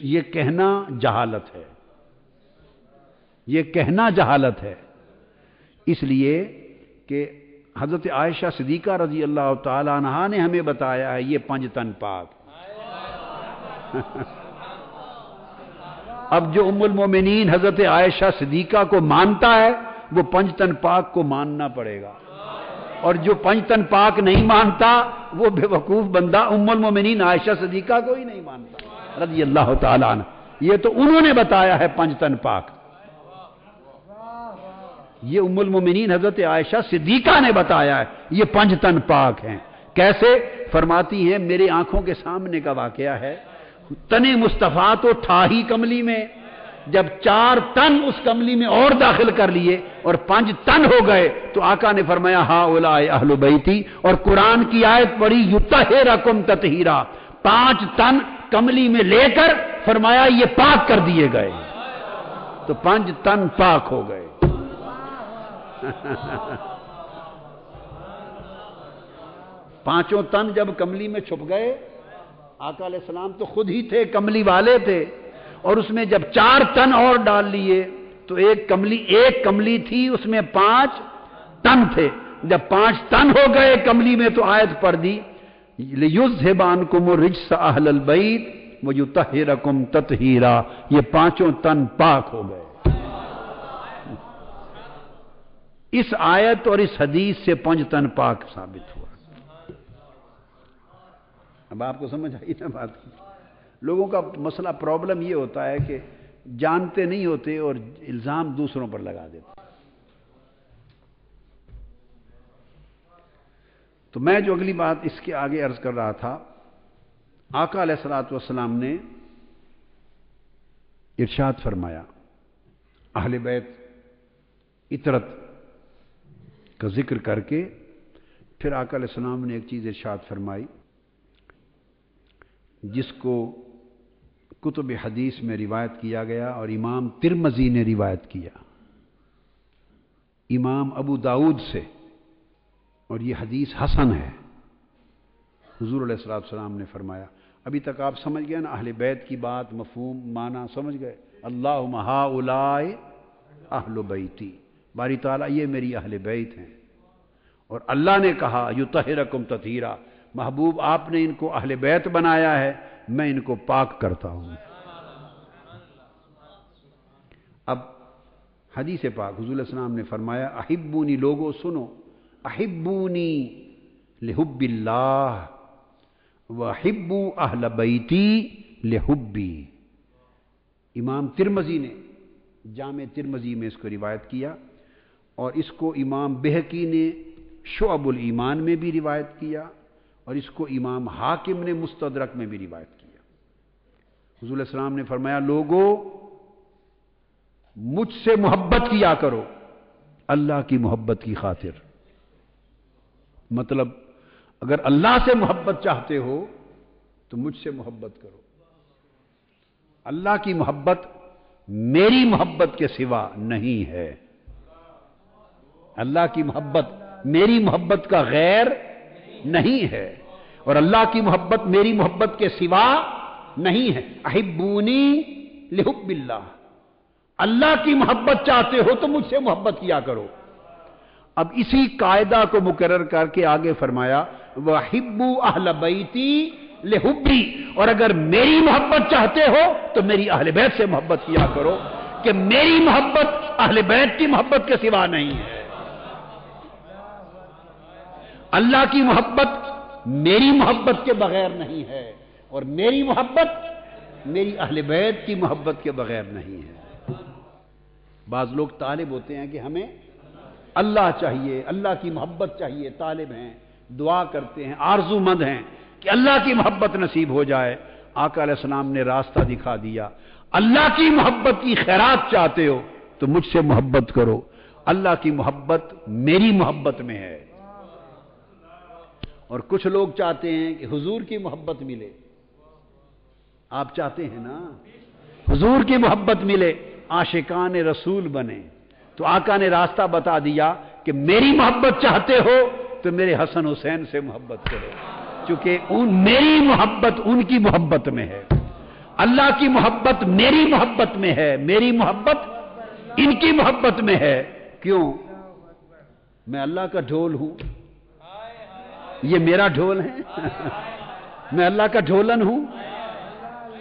یہ کہنا جہالت ہے، یہ کہنا جہالت ہے، اس لیے کہ حضرت عائشہ صدیقہ رضی اللہ تعالی عنہا نے ہمیں بتایا ہے یہ 5 تن پاک۔ اب جو ام المومنین حضرت عائشہ صدیقہ کو مانتا ہے وہ 5 تن پاک کو ماننا پڑے گا، اور جو 5 تن پاک نہیں مانتا وہ بے وقوف بندہ ام المومنین عائشہ صدیقہ کو ہی نہیں مانتا رضی اللہ تعالی عنہ۔ یہ تو انہوں نے بتایا ہے 5 تن پاک، یہ ام المومنین حضرت عائشہ صدیقہ نے بتایا ہے یہ 5 تن پاک ہیں۔ کیسے؟ فرماتی ہیں میرے آنکھوں کے سامنے کا واقعہ ہے، تن مصطفیٰ تو تھا ہی کملی میں، جب 4 تن اس کملی میں اور داخل کر لیے اور 5 تن ہو گئے تو آقا نے فرمایا ہؤلاء اہل بیتی، اور قرآن کی آیت پڑھی یطہرکم تطہیرا، 5 تن کملی میں لے کر فرمایا یہ پاک کر دیے گئے، تو 5 تن پاک ہو گئے۔ پانچوں تن جب کملی میں چھپ گئے، آقا علیہ السلام تو خود ہی تھے، کملی والے تھے، اور اس میں جب 4 تن اور ڈال لیے تو ایک کملی تھی اس میں 5 تن تھے، جب 5 تن ہو گئے کملی میں تو آیت پڑھ دی لیذھب عنکم الرجس اہل البیت ویطہرکم تطہیرا، یہ 5 تن پاک ہو گئے۔ اس آیت اور اس حدیث سے پنجتن پاک ثابت ہوا۔ اب آپ کو سمجھ آئی نا بات؟ لوگوں کا مسئلہ پرابلم یہ ہوتا ہے کہ جانتے نہیں ہوتے اور الزام دوسروں پر لگا دیتے۔ تو میں جو اگلی بات اس کے آگے عرض کر رہا تھا، آقا علیہ الصلوۃ والسلام نے ارشاد فرمایا، اہل بیت اطرت کا ذکر کر کے پھر آقا علیہ السلام نے ایک چیز ارشاد فرمائی جس کو کتب حدیث میں روایت کیا گیا اور امام ترمذی نے روایت کیا امام ابو داؤد سے، اور یہ حدیث حسن ہے۔ حضور علیہ الصلوۃ والسلام نے فرمایا، ابھی تک آپ سمجھ گئے نا اہل بیت کی بات، مفہوم معنی سمجھ گئے؟ اللہم ہؤلاء اہل بیتی، باری تعالیٰ یہ میری اہل بیت ہیں، اور اللہ نے کہا یطہرکم تطہیرا، محبوب آپ نے ان کو اہل بیت بنایا ہے، میں ان کو پاک کرتا ہوں۔ اب حدیث پاک حضور علیہ السلام نے فرمایا، احبونی، لوگوں سنو، احبونی لحب اللہ واحبوا اہل بیتی لحبی۔ امام ترمذی نے جامع ترمذی میں اس کو روایت کیا، اور اس کو امام بہقی نے شعب الایمان میں بھی روایت کیا، اور اس کو امام حاکم نے مستدرک میں بھی روایت کیا۔ حضور علیہ السلام نے فرمایا، لوگوں مجھ سے محبت کیا کرو اللہ کی محبت کی خاطر۔ مطلب اگر اللہ سے محبت چاہتے ہو تو مجھ سے محبت کرو۔ اللہ کی محبت میری محبت کے سوا نہیں ہے۔ اللہ کی محبت میری محبت کا غیر نہیں ہے، اور اللہ کی محبت میری محبت کے سوا نہیں ہے۔ احبونی لحب اللہ، اللہ کی محبت چاہتے ہو تو مجھ سے محبت کیا کرو۔ اب اسی قاعدہ کو مقرر کر کے آگے فرمایا، وَحِبُّوا أَهْلَ بَيْتِي لِحُبِّي، اور اگر میری محبت چاہتے ہو تو میری اہل بیت سے محبت کیا کرو، کہ میری محبت اہل بیت کی محبت کے سوا نہیں ہے۔ اللہ کی محبت میری محبت کے بغیر نہیں ہے، اور میری محبت میری اہل بیت کی محبت کے بغیر نہیں ہے۔ بعض لوگ طالب ہوتے ہیں کہ ہمیں اللہ چاہیے، اللہ کی محبت چاہیے، طالب ہیں، دعا کرتے ہیں، آرزو مند ہیں کہ اللہ کی محبت نصیب ہو جائے۔ آقا علیہ السلام نے راستہ دکھا دیا، اللہ کی محبت کی خیرات چاہتے ہو تو مجھ سے محبت کرو، اللہ کی محبت میری محبت میں ہے۔ اور کچھ لوگ چاہتے ہیں کہ حضور کی محبت ملے، آپ چاہتے ہیں نا حضور کی محبت ملے، عاشقان رسول بنے، تو آقا نے راستہ بتا دیا کہ میری محبت چاہتے ہو تو میرے حسن حسین سے محبت کرو، چونکہ میری محبت ان کی محبت میں ہے، اللہ کی محبت میری محبت میں ہے، میری محبت ان کی محبت میں ہے۔ کیوں؟ میں اللہ کا ڈھول ہوں، یہ میرا ڈھول ہے، میں اللہ کا ڈھولن ہوں،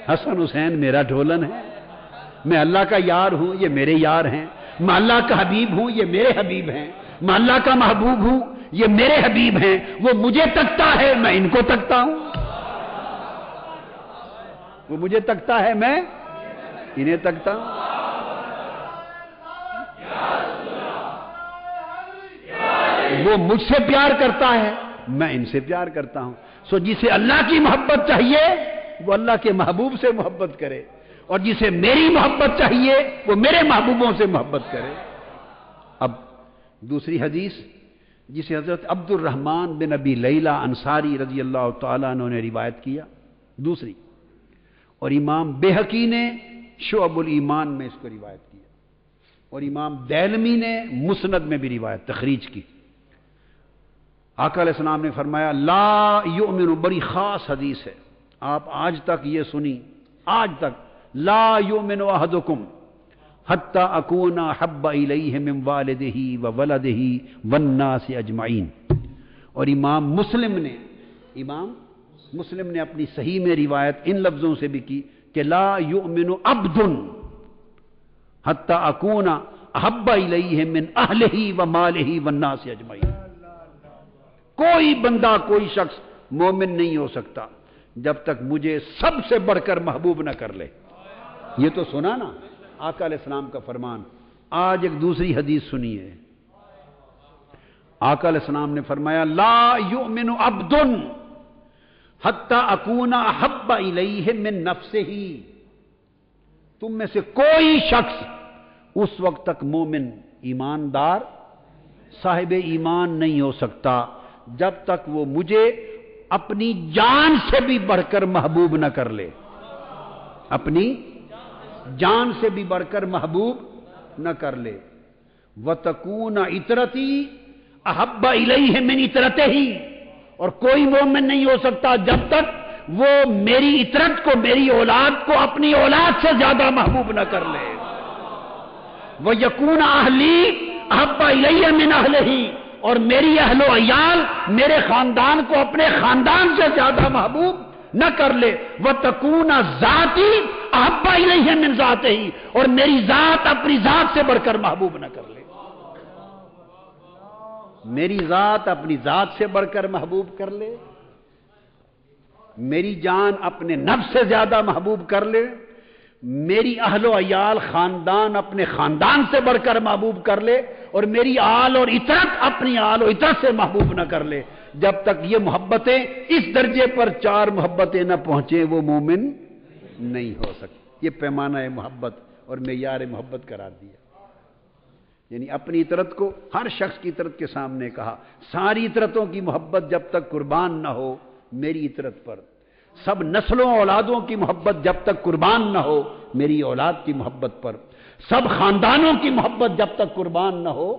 حسن حسین میرا ڈھولن ہے، میں اللہ کا یار ہوں، یہ میرے یار ہیں، میں اللہ کا حبیب ہوں، یہ میرے حبیب ہیں، میں اللہ کا محبوب ہوں، یہ میرے حبیب ہیں، وہ مجھے تکتا ہے میں ان کو تکتا ہوں، وہ مجھے تکتا ہے میں انہیں تکتا ہوں۔ وہ مجھ سے پیار کرتا ہے میں ان سے پیار کرتا ہوں۔ سو جسے اللہ کی محبت چاہیے وہ اللہ کے محبوب سے محبت کرے، اور جسے میری محبت چاہیے وہ میرے محبوبوں سے محبت کرے۔ اب دوسری حدیث جسے حضرت عبد الرحمن بن ابی لیلہ انصاری رضی اللہ تعالیٰ عنہ نے روایت کیا، دوسری، اور امام بہقی نے شعب الایمان میں اس کو روایت کیا، اور امام دیلمی نے مسند میں بھی روایت تخریج کی۔ آقا علیہ السلام نے فرمایا، لا یؤمن، بڑی خاص حدیث ہے، آپ آج تک یہ سنی، آج تک، لا یؤمن احدکم حتی اکون احب الیہ من والدہ وولدہ والناس اجمعین۔ اور امام مسلم نے اپنی صحیح میں روایت ان لفظوں سے بھی کی کہ لا یؤمن عبد حتی اکون احب الیہ من اہلہ و مالہ والناس اجمعین. کوئی بندہ کوئی شخص مومن نہیں ہو سکتا جب تک مجھے سب سے بڑھ کر محبوب نہ کر لے. یہ تو سنا نا آقا علیہ السلام کا فرمان. آج ایک دوسری حدیث سنیے. آقا علیہ السلام نے فرمایا لا یؤمن عبد حتی اکون احب الیہ من نفسہ. تم میں سے کوئی شخص اس وقت تک مومن ایماندار صاحب ایمان نہیں ہو سکتا جب تک وہ مجھے اپنی جان سے بھی بڑھ کر محبوب نہ کر لے. اپنی جان سے بھی بڑھ کر محبوب نہ کر لے. وَتَكُونَ عِطْرَتِي أَحَبَّ إِلَيْهِ مِنْ عِطْرَتِهِ. اور کوئی مومن نہیں ہو سکتا جب تک وہ میری عطرت کو میری اولاد کو اپنی اولاد سے زیادہ محبوب نہ کر لے. وَيَكُونَ أَهْلِي أَحَبَّ إِلَيَّ مِنْ أَهْلِهِ. اور میری اہل و عیال میرے خاندان کو اپنے خاندان سے زیادہ محبوب نہ کر لے. وَتَكُونَ ذَاتِي أَحَبَّ إِلَيْهِ مِنْ ذَاتِهِ. اور میری ذات اپنی ذات سے بڑھ کر محبوب نہ کر لے. میری ذات اپنی ذات سے بڑھ کر محبوب کر لے. میری جان اپنے نفس سے زیادہ محبوب کر لے. میری اہل و عیال خاندان اپنے خاندان سے بڑھ کر محبوب کر لے. اور میری آل اور عطرت اپنی آل و عطرت سے محبوب نہ کر لے. جب تک یہ محبتیں اس درجے پر چار محبتیں نہ پہنچیں وہ مومن نہیں ہو سکتے. یہ پیمانہ ہے محبت اور معیار محبت قرار دیا. یعنی اپنی عطرت کو ہر شخص کی عطرت کے سامنے کہا. ساری عطرتوں کی محبت جب تک قربان نہ ہو میری عطرت پر. سب نسلوں اولادوں کی محبت جب تک قربان نہ ہو میری اولاد کی محبت پر. سب خاندانوں کی محبت جب تک قربان نہ ہو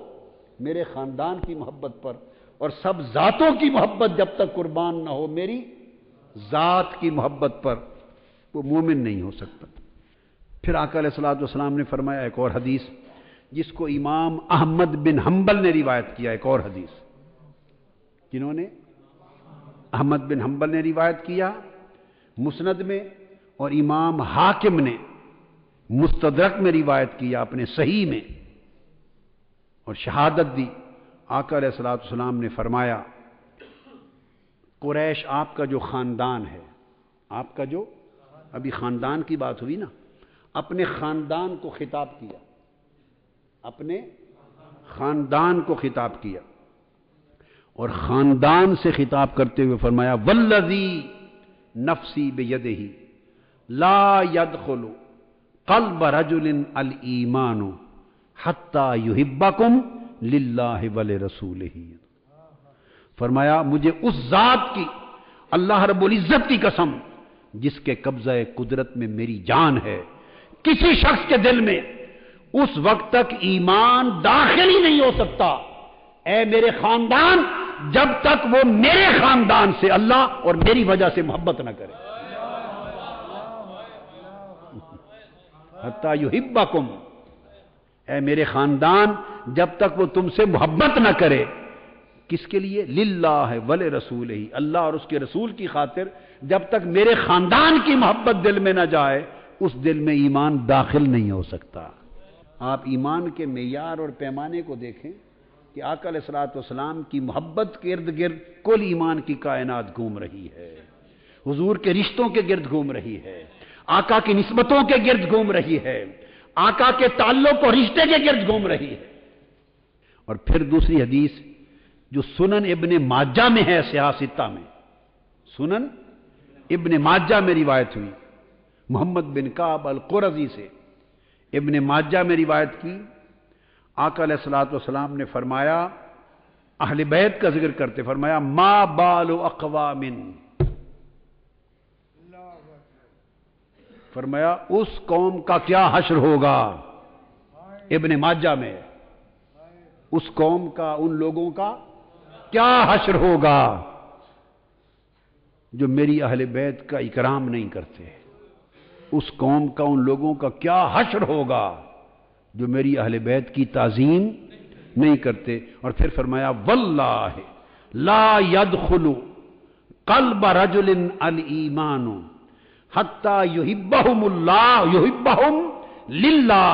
میرے خاندان کی محبت پر. اور سب ذاتوں کی محبت جب تک قربان نہ ہو میری ذات کی محبت پر وہ مومن نہیں ہو سکتا. پھر آقا علیہ الصلوۃ والسلام نے فرمایا ایک اور حدیث جس کو امام احمد بن حنبل نے روایت کیا. ایک اور حدیث جنہوں نے احمد بن حنبل نے روایت کیا مسند میں اور امام حاکم نے مستدرک میں روایت کیا اپنے صحیح میں اور شہادت دی. آقا علیہ الصلوۃ والسلام نے فرمایا قریش آپ کا جو خاندان ہے آپ کا جو ابھی خاندان کی بات ہوئی نا اپنے خاندان کو خطاب کیا اپنے خاندان کو خطاب کیا اور خاندان سے خطاب کرتے ہوئے فرمایا والذی نفسی بیدہ لا يدخل قلب رجل الایمان حتی یحبکم للہ ولرسولہ. فرمایا مجھے اس ذات کی اللہ رب العزت کی قسم جس کے قبضہ قدرت میں میری جان ہے کسی شخص کے دل میں اس وقت تک ایمان داخل ہی نہیں ہو سکتا اے میرے خاندان جب تک وہ میرے خاندان سے اللہ اور میری وجہ سے محبت نہ کرے. حتی یحبکم اے میرے خاندان جب تک وہ تم سے محبت نہ کرے. کس کے لیے؟ للہ ولرسولہ اللہ اور اس کے رسول کی خاطر. جب تک میرے خاندان کی محبت دل میں نہ جائے اس دل میں ایمان داخل نہیں ہو سکتا. آپ ایمان کے معیار اور پیمانے کو دیکھیں کہ آقا علیہ الصلوۃ والسلام کی محبت کے ارد گرد کل ایمان کی کائنات گھوم رہی ہے. حضور کے رشتوں کے گرد گھوم رہی ہے. آقا کی نسبتوں کے گرد گھوم رہی ہے. آقا کے تعلق اور رشتے کے گرد گھوم رہی ہے. اور پھر دوسری حدیث جو سنن ابن ماجہ میں ہے سیاستہ میں سنن ابن ماجہ میں روایت ہوئی محمد بن کعب القرظی سے ابن ماجہ میں روایت کی. آقا علیہ الصلوۃ والسلام نے فرمایا اہل بیت کا ذکر کرتے فرمایا ما بال اقوام فرمایا اس قوم کا کیا حشر ہوگا. ابن ماجہ میں اس قوم کا ان لوگوں کا کیا حشر ہوگا جو میری اہل بیت کا اکرام نہیں کرتے. اس قوم کا ان لوگوں کا کیا حشر ہوگا جو میری اہل بیت کی تعظیم نہیں کرتے. اور پھر فرمایا واللہ لا يدخل قلب رجل الایمان حتی یحبہم اللہ یحبہم للہ